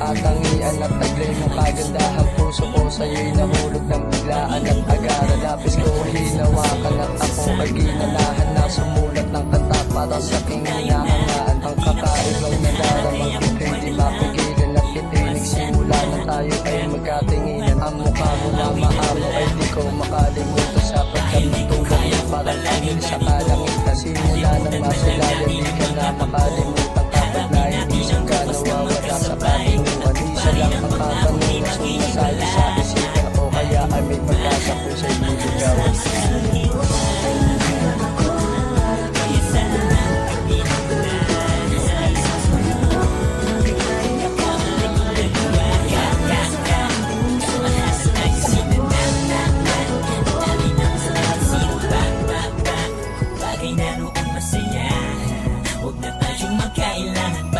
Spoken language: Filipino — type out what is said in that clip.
katangian at taglay mong kagandahan. Puso ko sa'yo'y nahulog ng biglaan at agara. Lapis ko hinawakan at akong kaginanahan na sumulat ng kanta para sa aking hinahangaan. Ang kakaibang nadaramang kita'y di mapigilan at kita'y nagsimula na tayo ay magkatinginan. Ang mukha mo na maamo ay di ko makalimutan sa pagkamitulan mo parang angin sa kalangitan. Simula ng masilayan di ka na makalimutan kapag na hindi siya ka nawawala sa paninguan. Isa lang ang katanungan sumasali sa isipan o kaya ay may pag-asa kung sa'yo ligawan. Bagay na noong masaya, huwag na tayong magkailangan.